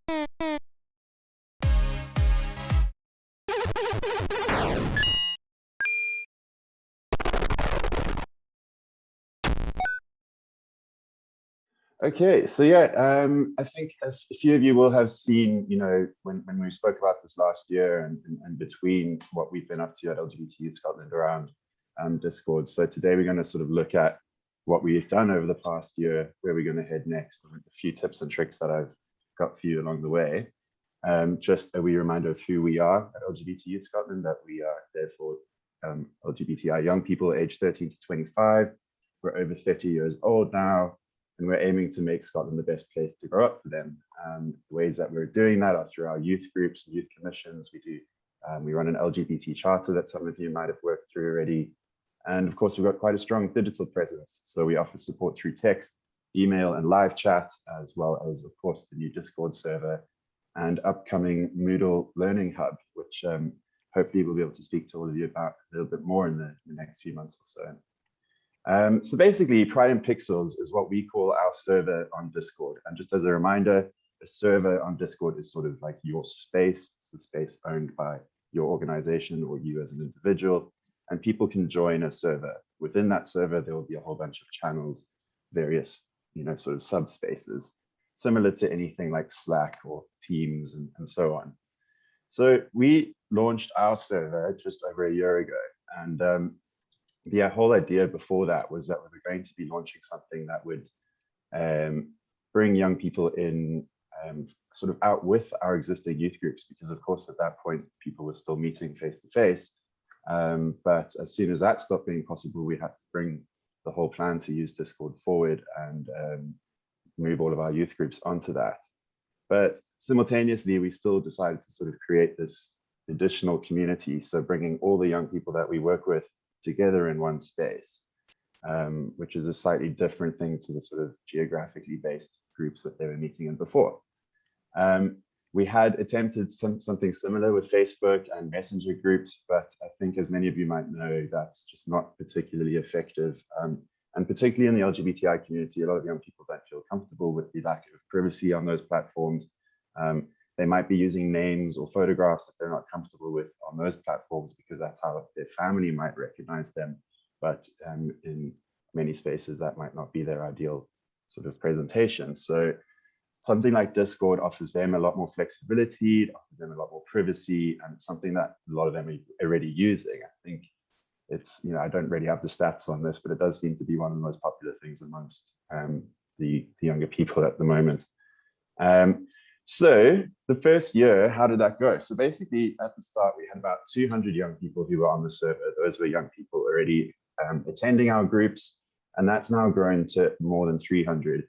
Okay, so yeah, I think a few of you will have seen, when we spoke about this last year and between what we've been up to at LGBT Scotland around Discord. So today we're going to sort of look at what we've done over the past year, where we're going to head next, and a few tips and tricks that I've got for you along the way. Just a wee reminder of who we are at LGBT Scotland, that we are there for LGBTI young people aged 13 to 25. We're over 30 years old now, and we're aiming to make Scotland the best place to grow up for them. The ways that we're doing that are through our youth groups and youth commissions. We run an LGBT charter that some of you might have worked through already. And of course, we've got quite a strong digital presence. So we offer support through text, email, and live chat, as well as, of course, the new Discord server and upcoming Moodle Learning Hub, which hopefully we'll be able to speak to all of you about a little bit more in the next few months or so. So basically, Pride in Pixels is what we call our server on Discord. And just as a reminder, a server on Discord is sort of like your space. It's the space owned by your organization or you as an individual. And people can join a server. Within that server, there will be a whole bunch of channels, various, sort of subspaces, similar to anything like Slack or Teams and so on. So we launched our server just over a year ago. And the whole idea before that was that we were going to be launching something that would bring young people in sort of out with our existing youth groups, because of course at that point people were still meeting face to face. But as soon as that stopped being possible, we had to bring the whole plan to use Discord forward and move all of our youth groups onto that. But simultaneously, we still decided to sort of create this additional community. So bringing all the young people that we work with together in one space, which is a slightly different thing to the sort of geographically based groups that they were meeting in before. We had attempted something similar with Facebook and Messenger groups, but I think, as many of you might know, that's just not particularly effective. And particularly in the LGBTI community, a lot of young people don't feel comfortable with the lack of privacy on those platforms. They might be using names or photographs that they're not comfortable with on those platforms because that's how their family might recognize them. But in many spaces, that might not be their ideal sort of presentation. So something like Discord offers them a lot more flexibility, it offers them a lot more privacy, and it's something that a lot of them are already using. I think it's, I don't really have the stats on this, but it does seem to be one of the most popular things amongst the younger people at the moment. So the first year, how did that go? So basically at the start, we had about 200 young people who were on the server. Those were young people already attending our groups, and that's now grown to more than 300.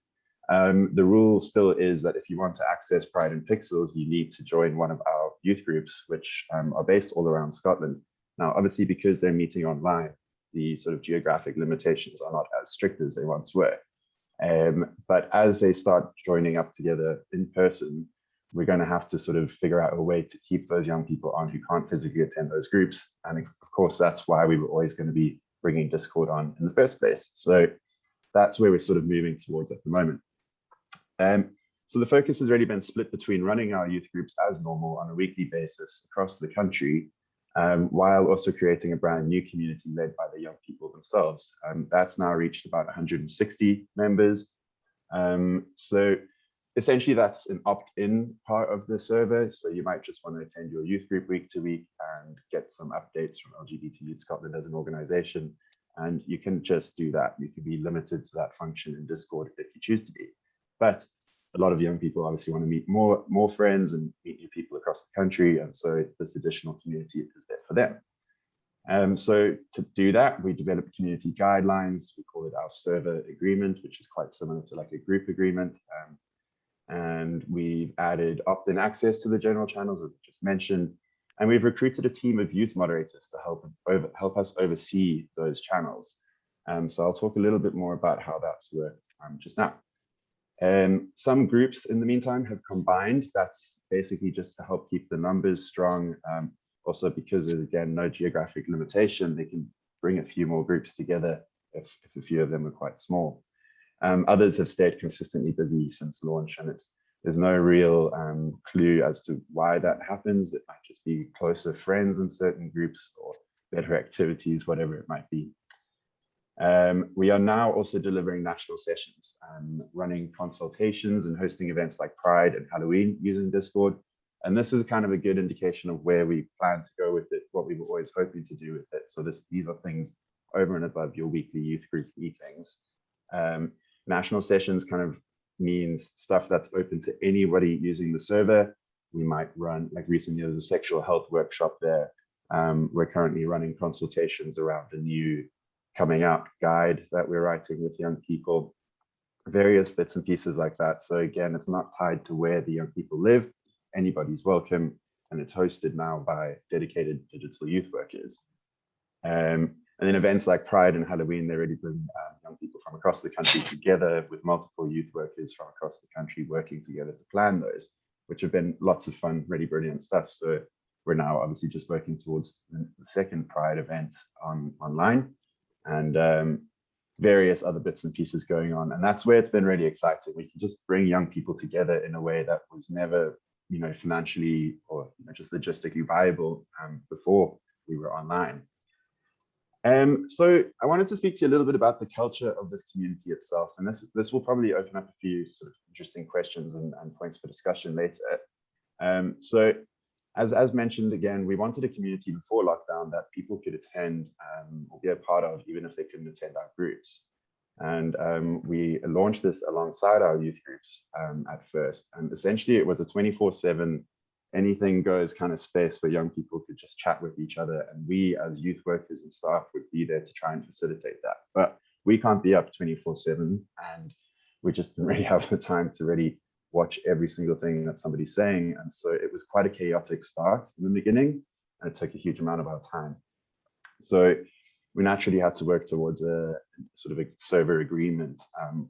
The rule still is that if you want to access Pride in Pixels, you need to join one of our youth groups, which are based all around Scotland. Now, obviously, because they're meeting online, the sort of geographic limitations are not as strict as they once were. But as they start joining up together in person, we're going to have to sort of figure out a way to keep those young people on who can't physically attend those groups. And of course, that's why we were always going to be bringing Discord on in the first place. So that's where we're sort of moving towards at the moment. So the focus has really been split between running our youth groups as normal on a weekly basis across the country, while also creating a brand new community led by the young people themselves. That's now reached about 160 members. So essentially that's an opt-in part of the server. So you might just want to attend your youth group week to week and get some updates from LGBT Youth Scotland as an organization. And you can just do that. You can be limited to that function in Discord if you choose to be. But a lot of young people obviously want to meet more friends and meet new people across the country. And so this additional community is there for them. So to do that, we developed community guidelines. We call it our server agreement, which is quite similar to like a group agreement. And we've added opt-in access to the general channels, as I just mentioned. And we've recruited a team of youth moderators to help us oversee those channels. So I'll talk a little bit more about how that's worked just now. Some groups in the meantime have combined. That's basically just to help keep the numbers strong. Also, because there's, again, no geographic limitation, they can bring a few more groups together if a few of them are quite small. Others have stayed consistently busy since launch, and it's There's no real clue as to why that happens. It might just be closer friends in certain groups or better activities, whatever it might be. We are now also delivering national sessions, running consultations and hosting events like Pride and Halloween using Discord. And this is kind of a good indication of where we plan to go with it, what we were always hoping to do with it. So these are things over and above your weekly youth group meetings. National sessions kind of means stuff that's open to anybody using the server. We might run, like recently there was a sexual health workshop there. We're currently running consultations around a new coming out guide that we're writing with young people, various bits and pieces like that. So again, it's not tied to where the young people live. Anybody's welcome, and it's hosted now by dedicated digital youth workers. And then events like Pride and Halloween, they really bring young people from across the country together with multiple youth workers from across the country working together to plan those, which have been lots of fun, really brilliant stuff. So we're now obviously just working towards the second Pride event online, and various other bits and pieces going on. And that's where it's been really exciting. We can just bring young people together in a way that was never, financially or just logistically viable before we were online. So I wanted to speak to you a little bit about the culture of this community itself. And this will probably open up a few sort of interesting questions and points for discussion later. So as mentioned, again, we wanted a community before lockdown that people could attend or be a part of, even if they couldn't attend our groups. And we launched this alongside our youth groups at first. And essentially it was a 24/7 anything goes kind of space where young people could just chat with each other. And we as youth workers and staff would be there to try and facilitate that. But we can't be up 24/7, and we just didn't really have the time to really watch every single thing that somebody's saying. And so it was quite a chaotic start in the beginning, and it took a huge amount of our time. So we naturally had to work towards a sort of a server agreement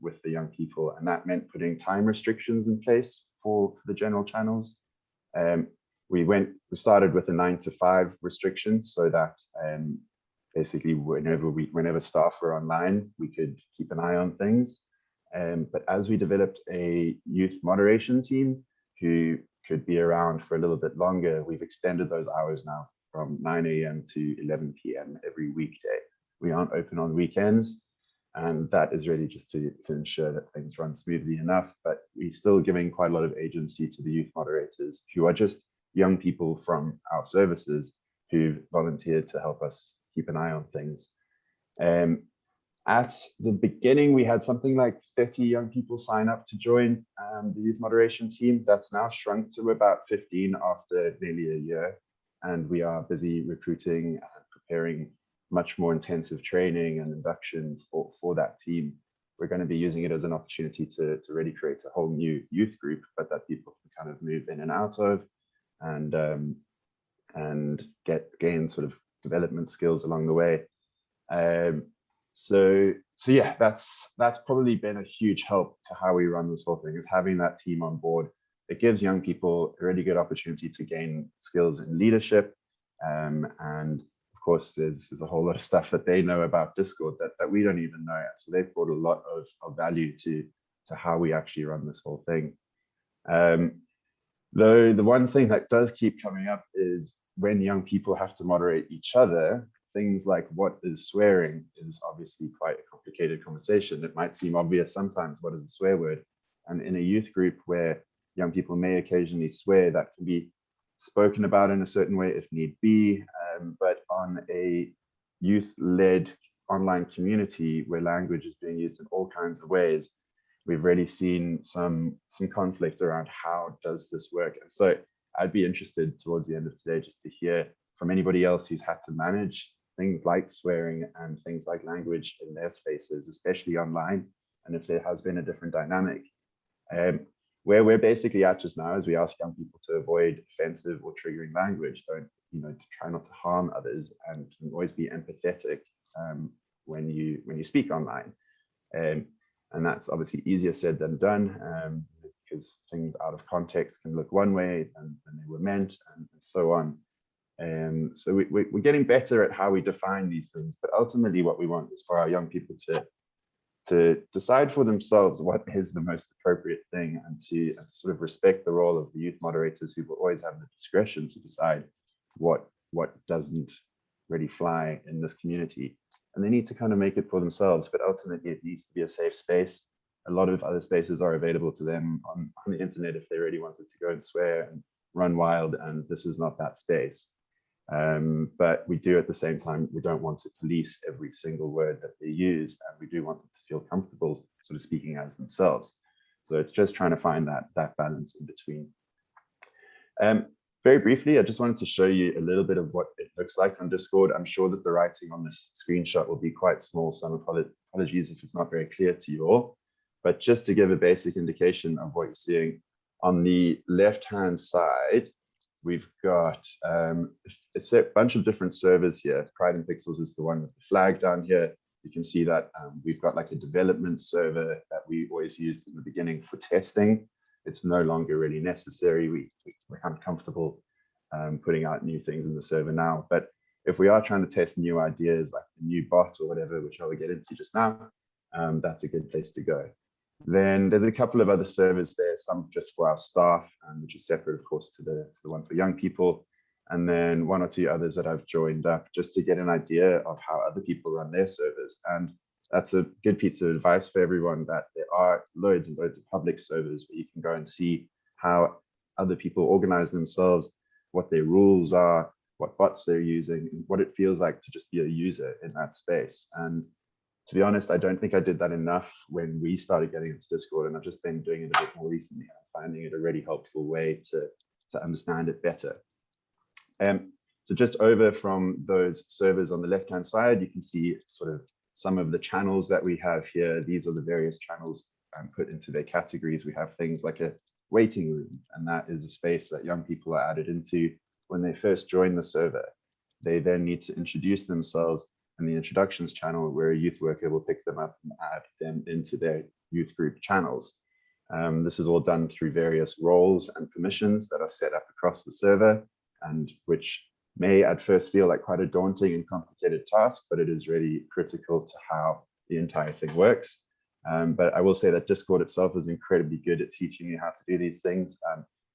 with the young people. And that meant putting time restrictions in place for the general channels. We started with a 9 to 5 restriction, so that basically whenever staff were online, we could keep an eye on things. But as we developed a youth moderation team who could be around for a little bit longer, we've extended those hours now from 9 a.m. to 11 p.m. every weekday. We aren't open on weekends, and that is really just to ensure that things run smoothly enough. But we're still giving quite a lot of agency to the youth moderators, who are just young people from our services who've volunteered to help us keep an eye on things. At the beginning, we had something like 30 young people sign up to join the youth moderation team. That's now shrunk to about 15 after nearly a year. And we are busy recruiting and preparing much more intensive training and induction for that team. We're going to be using it as an opportunity to really create a whole new youth group, but that people can kind of move in and out of, and gain sort of development skills along the way. So yeah, that's probably been a huge help to how we run this whole thing, is having that team on board. It gives young people a really good opportunity to gain skills in leadership, and of course there's a whole lot of stuff that they know about Discord that we don't even know. So they've brought a lot of value to how we actually run this whole thing. Though the one thing that does keep coming up is when young people have to moderate each other, things like what is swearing is obviously quite a complicated conversation. It might seem obvious sometimes, what is a swear word? And in a youth group where young people may occasionally swear, that can be spoken about in a certain way if need be. But on a youth-led online community where language is being used in all kinds of ways, we've really seen some conflict around how does this work. And so I'd be interested towards the end of today just to hear from anybody else who's had to manage things like swearing and things like language in their spaces, especially online, and if there has been a different dynamic. Where we're basically at just now is we ask young people to avoid offensive or triggering language. Don't, to try not to harm others, and always be empathetic when you speak online. And that's obviously easier said than done, because things out of context can look one way than they were meant, and so on. So we're getting better at how we define these things, but ultimately what we want is for our young people to to decide for themselves what is the most appropriate thing, and to sort of respect the role of the youth moderators, who will always have the discretion to decide what doesn't really fly in this community. And they need to kind of make it for themselves, but ultimately it needs to be a safe space. A lot of other spaces are available to them on the internet if they really wanted to go and swear and run wild, and this is not that space. But we do, at the same time, we don't want to police every single word that they use, and we do want them to feel comfortable sort of speaking as themselves. So it's just trying to find that balance in between. Very briefly, I just wanted to show you a little bit of what it looks like on Discord. I'm sure that the writing on this screenshot will be quite small, so apologies if it's not very clear to you all. But just to give a basic indication of what you're seeing, on the left-hand side, we've got a bunch of different servers here. Pride and Pixels is the one with the flag down here. You can see that we've got like a development server that we always used in the beginning for testing. It's no longer really necessary. We're kind of comfortable putting out new things in the server now. But if we are trying to test new ideas, like a new bot or whatever, which I will get into just now, that's a good place to go. Then there's a couple of other servers there, some just for our staff, which is separate, of course, to the one for young people. And then one or two others that I've joined up just to get an idea of how other people run their servers. And that's a good piece of advice for everyone, that there are loads and loads of public servers where you can go and see how other people organize themselves, what their rules are, what bots they're using, and what it feels like to just be a user in that space. And to be honest, I don't think I did that enough when we started getting into Discord, and I've just been doing it a bit more recently. I'm finding it a really helpful way to understand it better. So just over from those servers on the left-hand side, you can see sort of some of the channels that we have here. These are the various channels put into their categories. We have things like a waiting room, and that is a space that young people are added into when they first join the server. They then need to introduce themselves in the introductions channel, where a youth worker will pick them up and add them into their youth group channels. This is all done through various roles and permissions that are set up across the server, and which may at first feel like quite a daunting and complicated task, but it is really critical to how the entire thing works. But I will say that Discord itself is incredibly good at teaching you how to do these things.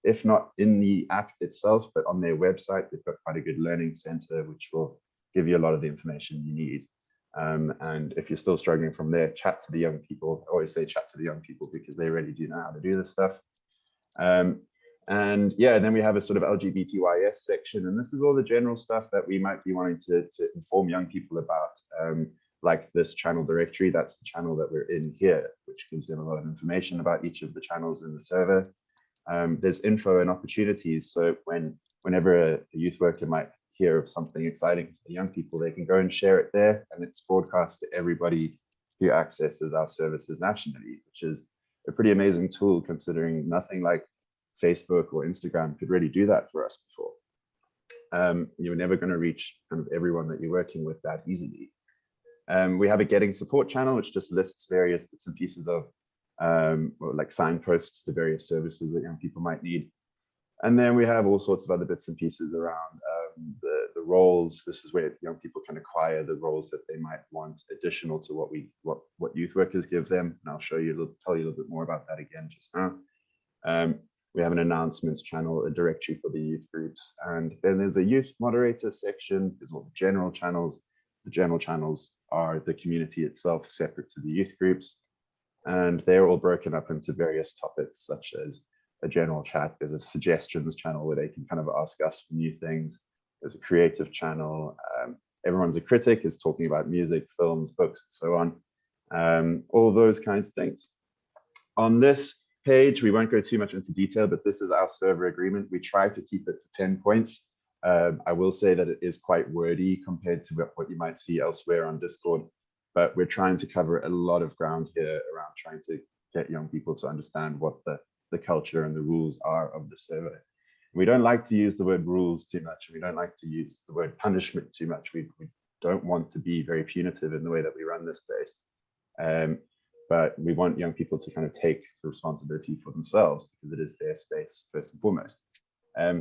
If not in the app itself, but on their website, they've got quite a good learning center, which will give you a lot of the information you need. And if you're still struggling from there, chat to the young people. I always say chat to the young people because they really do know how to do this stuff. And yeah, then we have a sort of LGBTYS section, and this is all the general stuff that we might be wanting to inform young people about, like this channel directory. That's the channel that we're in here, which gives them a lot of information about each of the channels in the server. There's info and opportunities, so whenever a youth worker might hear of something exciting for the young people, they can go and share it there, and it's broadcast to everybody who accesses our services nationally, which is a pretty amazing tool, considering nothing like Facebook or Instagram could really do that for us before. You're never going to reach kind of everyone that you're working with that easily. We have a getting support channel, which just lists various bits and pieces of like signposts to various services that young people might need. And then we have all sorts of other bits and pieces around the roles. This is where young people can acquire the roles that they might want additional to what youth workers give them. And I'll tell you a little bit more about that again just now. We have an announcements channel, a directory for the youth groups, and then there's a youth moderator section. There's all the general channels. The general channels are the community itself, separate to the youth groups, and they're all broken up into various topics, such as a general chat. There's a suggestions channel where they can kind of ask us for new things. There's a creative channel. Everyone's a critic is talking about music, films, books, and so on. All those kinds of things. On this page, we won't go too much into detail, but this is our server agreement. We try to keep it to 10 points. I will say that it is quite wordy compared to what you might see elsewhere on Discord, but we're trying to cover a lot of ground here around trying to get young people to understand what the culture and the rules are of the server. We don't like to use the word rules too much, and we don't like to use the word punishment too much. We don't want to be very punitive in the way that we run this place. But we want young people to kind of take the responsibility for themselves, because it is their space first and foremost.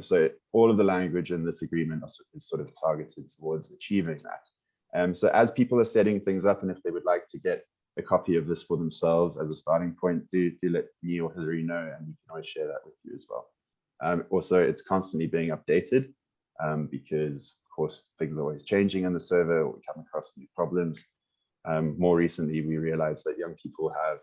So all of the language in this agreement is sort of targeted towards achieving that. So as people are setting things up, and if they would like to get a copy of this for themselves as a starting point, do let me or Hilary know, and we can always share that with you as well. Also, it's constantly being updated because, of course, things are always changing on the server, or we come across new problems. More recently, we realized that young people have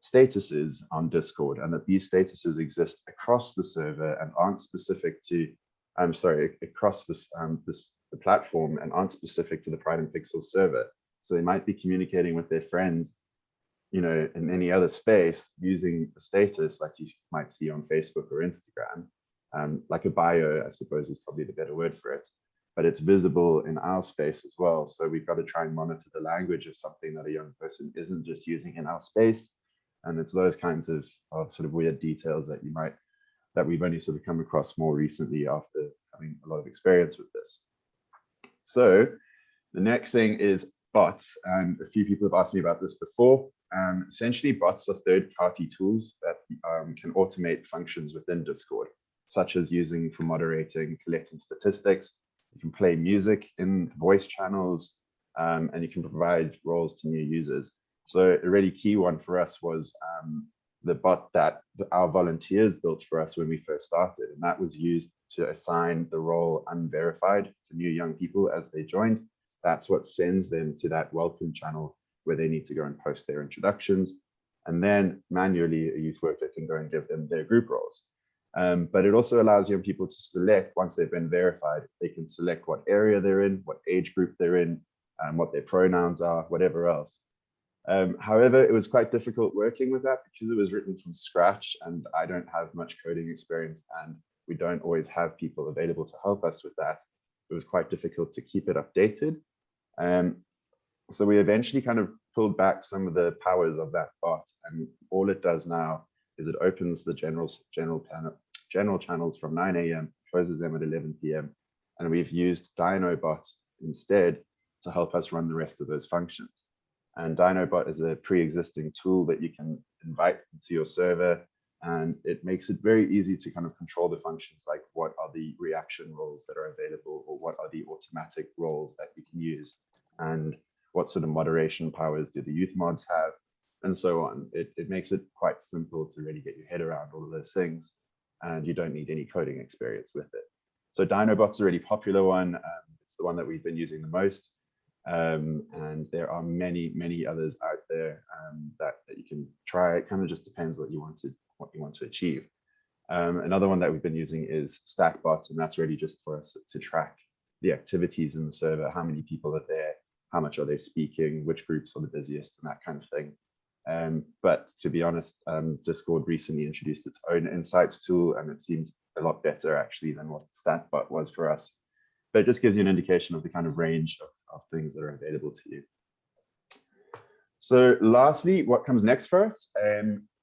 statuses on Discord, and that these statuses exist across the server and aren't specific to, across the platform, and aren't specific to the Pride and Pixel server. So they might be communicating with their friends, you know, in any other space using a status like you might see on Facebook or Instagram, like a bio, I suppose is probably the better word for it, but it's visible in our space as well. So we've got to try and monitor the language of something that a young person isn't just using in our space. And it's those kinds of sort of weird details that we've only sort of come across more recently after having a lot of experience with this. So the next thing is bots, and a few people have asked me about this before. Essentially, bots are third-party tools that can automate functions within Discord, such as using for moderating, collecting statistics. You can play music in voice channels, and you can provide roles to new users. So a really key one for us was the bot that our volunteers built for us when we first started, and that was used to assign the role unverified to new young people as they joined. That's what sends them to that welcome channel where they need to go and post their introductions. And then manually, a youth worker can go and give them their group roles. But it also allows young people to select, once they've been verified, they can select what area they're in, what age group they're in, what their pronouns are, whatever else. However, it was quite difficult working with that because it was written from scratch, and I don't have much coding experience, and we don't always have people available to help us with that. It was quite difficult to keep it updated. So we eventually kind of pulled back some of the powers of that bot, and all it does now is it opens the general channels from 9 a.m., closes them at 11 p.m. And we've used DynoBot instead to help us run the rest of those functions. And DynoBot is a pre-existing tool that you can invite into your server, and it makes it very easy to kind of control the functions, like what are the reaction roles that are available, or what are the automatic roles that you can use, and what sort of moderation powers do the youth mods have, and so on. It makes it quite simple to really get your head around all of those things, and you don't need any coding experience with it. So DynoBot's a really popular one. It's the one that we've been using the most. And there are many, many others out there that you can try. It kind of just depends what you want to achieve. Another one that we've been using is StackBot, and that's really just for us to track the activities in the server, how many people are there, how much are they speaking, which groups are the busiest, and that kind of thing. But to be honest, Discord recently introduced its own insights tool, and it seems a lot better actually than what StackBot was for us. But it just gives you an indication of the kind of range of things that are available to you. So lastly, what comes next for us?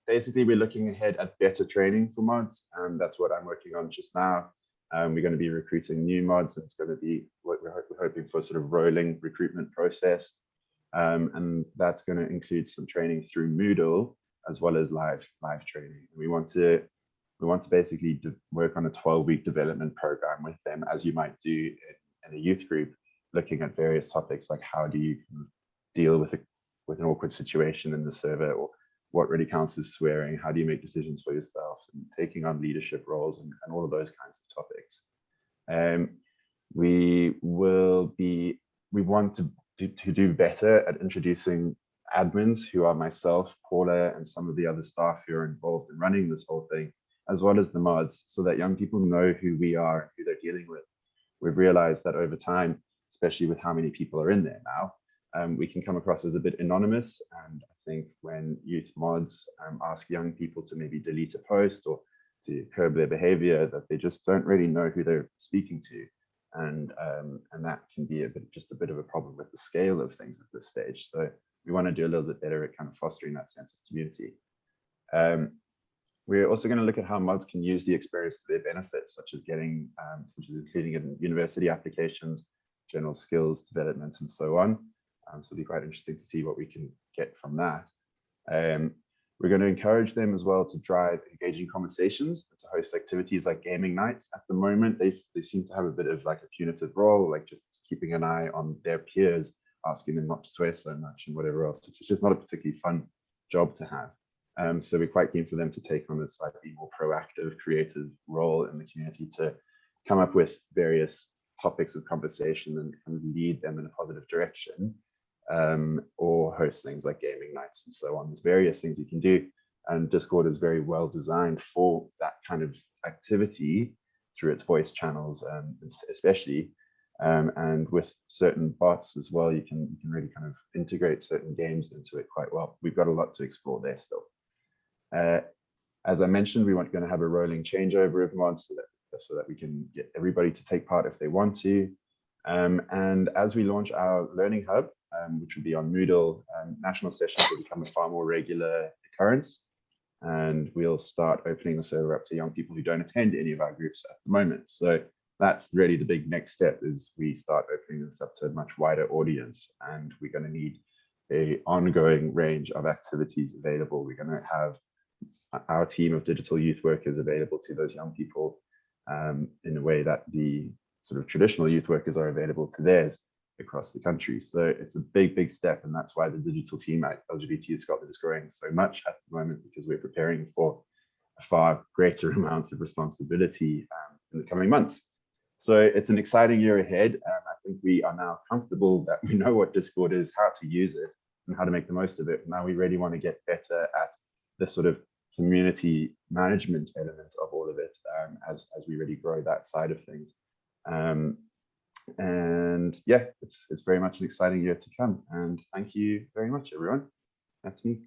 Basically, we're looking ahead at better training for mods, and that's what I'm working on just now. We're going to be recruiting new mods, and it's going to be what we're hoping for, sort of rolling recruitment process. And that's going to include some training through Moodle as well as live training. We want to basically work on a 12-week development program with them, as you might do in a youth group, looking at various topics like how do you deal with an awkward situation in the server, or what really counts as swearing, how do you make decisions for yourself, and taking on leadership roles, and all of those kinds of topics. We want to do better at introducing admins, who are myself, Paula, and some of the other staff who are involved in running this whole thing, as well as the mods, so that young people know who we are, who they're dealing with. We've realized that over time, especially with how many people are in there now, we can come across as a bit anonymous. And I think when youth mods ask young people to maybe delete a post or to curb their behavior, that they just don't really know who they're speaking to. And that can be just a bit of a problem with the scale of things at this stage. So we want to do a little bit better at kind of fostering that sense of community. We're also going to look at how mods can use the experience to their benefits, such as including in university applications, general skills developments, and so on. So it'll be quite interesting to see what we can get from that. We're going to encourage them as well to drive engaging conversations, to host activities like gaming nights. At the moment, they seem to have a bit of like a punitive role, like just keeping an eye on their peers asking them not to swear so much and whatever else, which is just not a particularly fun job to have. So we're quite keen for them to take on this slightly more proactive, creative role in the community to come up with various topics of conversation and kind of lead them in a positive direction, or host things like gaming nights and so on. There's various things you can do, and Discord is very well designed for that kind of activity through its voice channels, especially. And with certain bots as well, you can really kind of integrate certain games into it quite well. We've got a lot to explore there still. As I mentioned, we want going to have a rolling changeover of mods so that we can get everybody to take part if they want to. And as we launch our learning hub, which will be on Moodle, national sessions will become a far more regular occurrence. And we'll start opening the server up to young people who don't attend any of our groups at the moment. So that's really the big next step, is we start opening this up to a much wider audience, and we're going to need an ongoing range of activities available. We're going to have our team of digital youth workers available to those young people in a way that the sort of traditional youth workers are available to theirs across the country. So it's a big, big step, and that's why the digital team at LGBT Scotland is growing so much at the moment, because we're preparing for a far greater amount of responsibility in the coming months. So it's an exciting year ahead. I think we are now comfortable that we know what Discord is, how to use it, and how to make the most of it. Now we really want to get better at the sort of community management element of all of it, as we really grow that side of things. And yeah, it's very much an exciting year to come. And thank you very much, everyone. That's me.